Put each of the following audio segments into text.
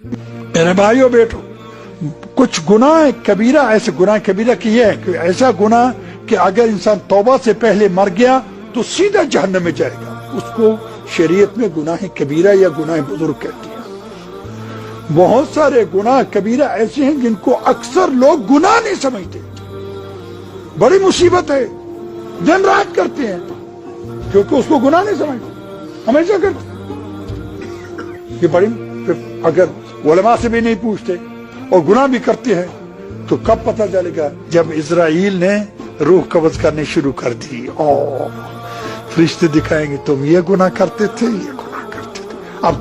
मेरे भाइयों बेटो, कुछ गुनाह कबीरा, ऐसे गुनाह कबीरा की ये है कि ऐसा गुनाह कि अगर इंसान तौबा से पहले मर गया तो सीधा जहन्नम में जाएगा, उसको शरीयत में गुनाह कबीरा या गुनाह बुजुर्ग कहती है। बहुत सारे गुनाह कबीरा ऐसे हैं जिनको अक्सर लोग गुनाह नहीं समझते, बड़ी मुसीबत है, दिन रात करते हैं क्योंकि उसको गुनाह नहीं समझते, हमेशा करते। ये बड़ी, अगर उलमा से भी नहीं पूछते और गुनाह भी करते हैं तो कब पता चलेगा? जब इजराइल ने रूह कब्ज करनी शुरू कर दी, और फरिश्ते दिखाएंगे तुम ये गुनाह करते थे, ये गुनाह करते थे। अब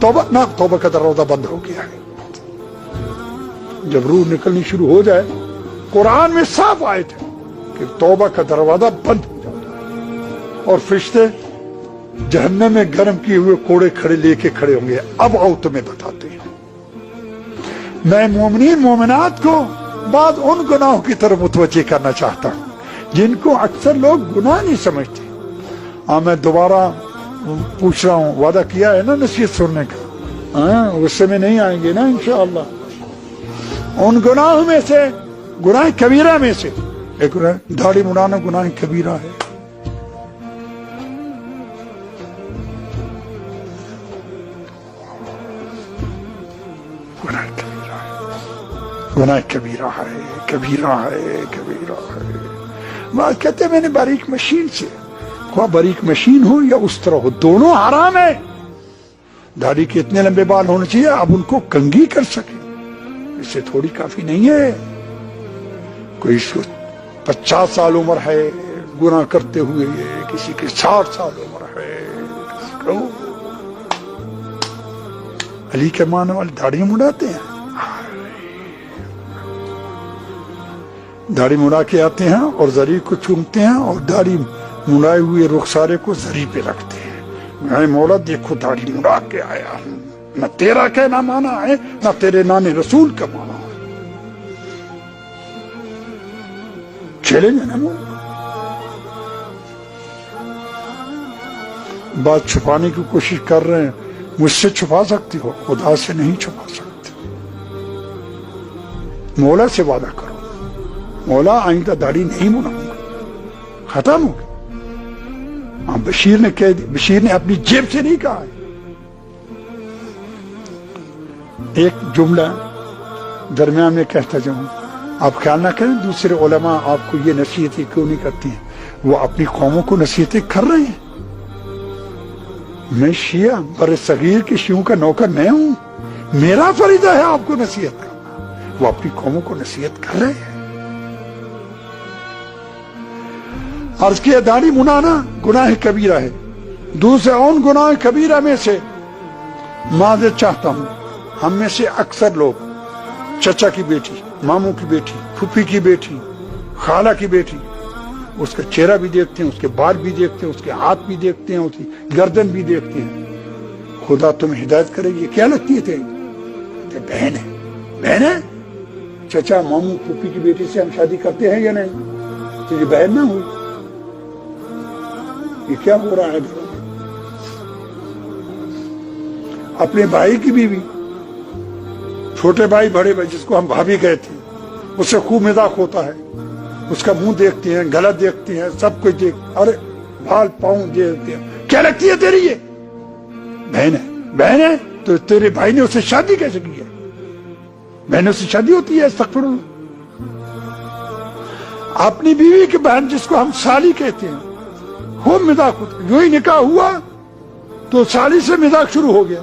तौबा का दरवाजा बंद हो गया है। जब रूह निकलनी शुरू हो जाए, कुरान में साफ आयत है कि तौबा का दरवाजा बंद हो जाता है और फरिश्ते जहन्नम में गर्म किए हुए कोड़े खड़े लेके खड़े होंगे। अब आओ तुम्हें बताते हैं। मैं मोमिनीन मोमिनात को बाद उन गुनाहों की तरफ मुतवज्जे करना चाहता हूं जिनको अक्सर लोग गुनाह नहीं समझते। मैं दोबारा पूछ रहा हूं, वादा किया है ना नसीहत सुनने का, गुस्से में नहीं आएंगे ना इंशाअल्लाह। उन गुनाहों में से, गुनाह कबीरा में से एक दाढ़ी मुड़ाना गुनाह कबीरा है। गुनाह कबीरा है, कबीरा है, कबीरा है। कहते हैं मैंने बारीक मशीन से, कोई बारीक मशीन हो या उस तरह हो, दोनों हराम है। दाढ़ी के इतने लंबे बाल होने चाहिए अब उनको कंघी कर सके, इससे थोड़ी काफी नहीं है। कोई 50 साल उम्र है गुनाह करते हुए, किसी की 60 साल उम्र है, किसी को अली के माने वाले दाढ़ी मुड़ाते हैं, दाढ़ी मुड़ा के आते हैं और जरी को चूमते हैं और दाढ़ी मुड़ाए हुए रुखसारे को जरी पे रखते हैं। मैं मौला देखो दाढ़ी मुड़ा के आया हूं, न तेरा कहना माना है न तेरे नाने रसूल का माना है। चैलेंज है ना, बात छुपाने की कोशिश कर रहे हैं। मुझसे छुपा सकती हो, खुदा से नहीं छुपा सकती। मौला से वादा करो, मौला आइंदा दाढ़ी नहीं मुड़ाऊंगा, खत्म हो गया। बशीर ने कह दिया, बशीर ने अपनी जेब से नहीं कहा। एक जुमला दरमियान में कहता जाऊं, आप ख्याल ना करें दूसरे उलमा आपको ये नसीहतें क्यों नहीं करती हैं, वो अपनी कौमों को नसीहतें कर रहे हैं। मैं शिया बड़े सगीर के शियों का नौकर मैं हूं, मेरा फरीदा है आपको नसीहत करना। वो अपनी कौमों को नसीहत कर रहे हैं। अर्ज किया दाढ़ी मुड़ाना गुनाह कबीरा है। दूसरे उन गुनाह कबीरा में से माज़रत चाहता हूं, हम में से अक्सर लोग चचा की बेटी, मामू की बेटी, फूफी की बेटी, खाला की बेटी, उसका चेहरा भी देखते हैं, उसके बाल भी देखते हैं, उसके हाथ भी देखते हैं, उसकी गर्दन भी देखते हैं। खुदा तुम्हें हिदायत करेगी। क्या लगती है तेरी? बहन है, बहन है। चचा मामू फूफी की बेटी से हम शादी करते हैं या नहीं? तेरी बहन ना हुई, ये क्या हो रहा है? अपने भाई की बीवी, छोटे भाई बड़े भाई जिसको हम भाभी कहते हैं, उससे खूब मजाक होता है, उसका मुंह देखते हैं, गला देखते हैं, सब कुछ देख, अरे बाल पाँव देखते हैं। क्या लगती है तेरी ये? बहन है। बहन है तो तेरे भाई ने उससे शादी कैसे की है? बहनों से शादी होती है? अस्तगफिरुल्लाह। अपनी बीवी की बहन जिसको हम साली कहते हैं, खूब मजाक होता है। जो ही निकाह हुआ तो साली से मजाक शुरू हो गया।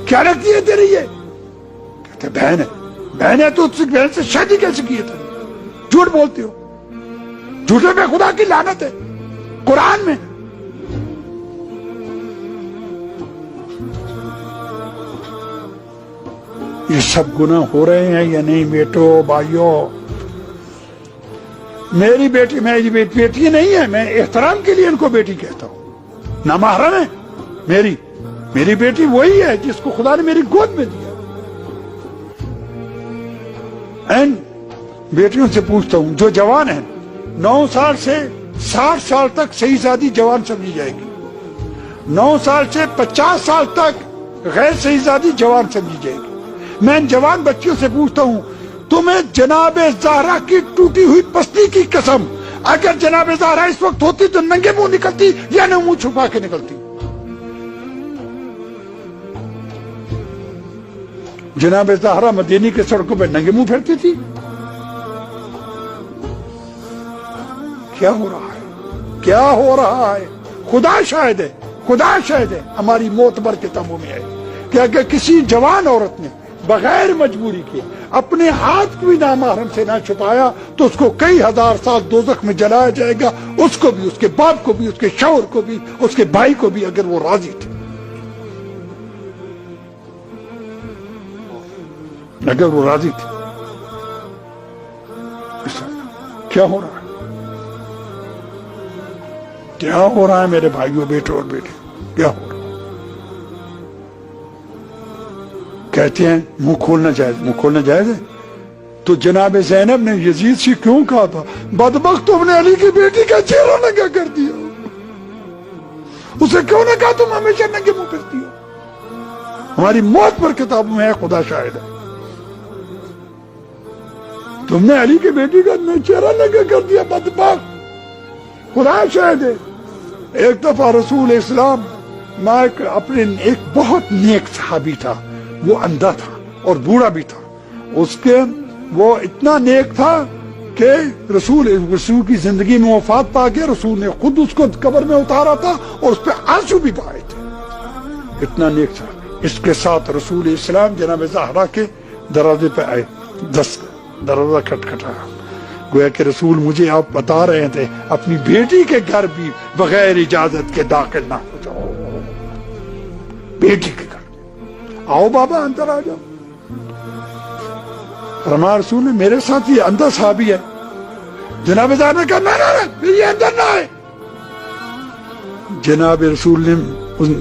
क्या लगती है तेरी ये? कहते बहन है। बहन है तो उसकी बहन से शादी कैसे की है तुमने? झूठ बोलते हो, झूठे पे खुदा की लानत है कुरान में। ये सब गुनाह हो रहे हैं या नहीं बेटो भाइयों? मेरी बेटी मेरी बेटी नहीं है, मैं एहतराम के लिए इनको बेटी कहता हूं। नामहरम है मेरी बेटी वही है जिसको खुदा ने मेरी गोद में दिया। एंड बेटियों से पूछता हूं जो जवान है, 9 साल से 60 साल तक सही शादी जवान समझी जाएगी, 9 साल से 50 साल तक गैर सही शादी जवान समझी जाएगी, میں ان جوان بچیوں سے پوچھتا ہوں، تمہیں جناب زہرا کی ٹوٹی ہوئی پسلی کی قسم، اگر جناب زہرا اس وقت ہوتی تو ننگے منہ نکلتی یا نہ منہ چھپا کے نکلتی؟ جناب زہرا مدینے کے سڑکوں پہ ننگے منہ پھرتی تھی؟ کیا ہو رہا ہے؟ کیا ہو رہا ہے؟ خدا شاہد ہے، خدا شاہد ہے، ہماری معتبر کتابوں میں ہے کہ اگر کسی جوان عورت نے بغیر مجبوری کے اپنے ہاتھ کو بھی نامحرم سے نہ چھپایا تو اس کو کئی ہزار سال دوزخ میں جلایا جائے گا، اس کو بھی، اس کے باپ کو بھی، اس کے شوہر کو بھی، اس کے بھائی کو بھی، اگر وہ راضی تھے، اگر وہ راضی تھے۔ کیا ہو رہا ہے؟ کیا ہو رہا ہے میرے بھائیوں، بیٹوں اور بیٹے؟ کیا ہو رہا ہے؟ کہتے ہیں منہ کھولنا جائز، منہ کھولنا جائز ہے؟ تو جناب زینب نے یزید سے کیوں کہا تھا بدبخت تم نے علی کی بیٹی کا چہرہ ننگا کر دیا؟ اسے کیوں نہ کہا تم ہمیشہ ننگے منہ پھرتی ہو؟ ہماری موت پر کتابوں میں ہے، خدا شاہد ہے، تم نے علی کی بیٹی کا چہرہ ننگا کر دیا، بدبخت، خدا شاہد ہے۔ ایک دفعہ رسول اسلام اپنے ایک بہت نیک صحابی تھا، وہ اندھا تھا اور بوڑھا بھی تھا، وہ اتنا نیک تھا کہ رسول کی زندگی میں وفات پا کے رسول نے خود اس کو قبر میں اتارا تھا اور اس پہ آنسو بھی بہائے تھے، اتنا نیک تھا۔ اس کے ساتھ رسول اسلام جناب زہرا کے دروازے پہ آئے، دروازہ کھٹکھٹایا، گویا کہ رسول مجھے آپ بتا رہے تھے اپنی بیٹی کے گھر بھی بغیر اجازت کے داخل نہ ہو جاؤ، بیٹی کے گھر آؤ بابا اندر آ جاؤ۔ فرمایا رسول نے میرے ساتھ یہ اندھا صحابی ہے، جناب زہرا نے کہا نہ یہ اندر نہ ہے۔ جناب رسول نے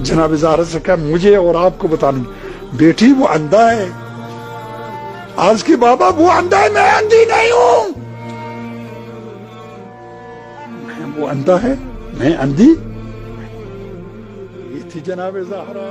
جناب زہرا سے کہا مجھے اور آپ کو بتانا، بیٹی وہ اندھا ہے۔ آج کی بابا وہ اندھا ہے، میں اندھی نہیں ہوں، وہ اندھا ہے، میں اندھی۔ یہ تھی جناب زہرا۔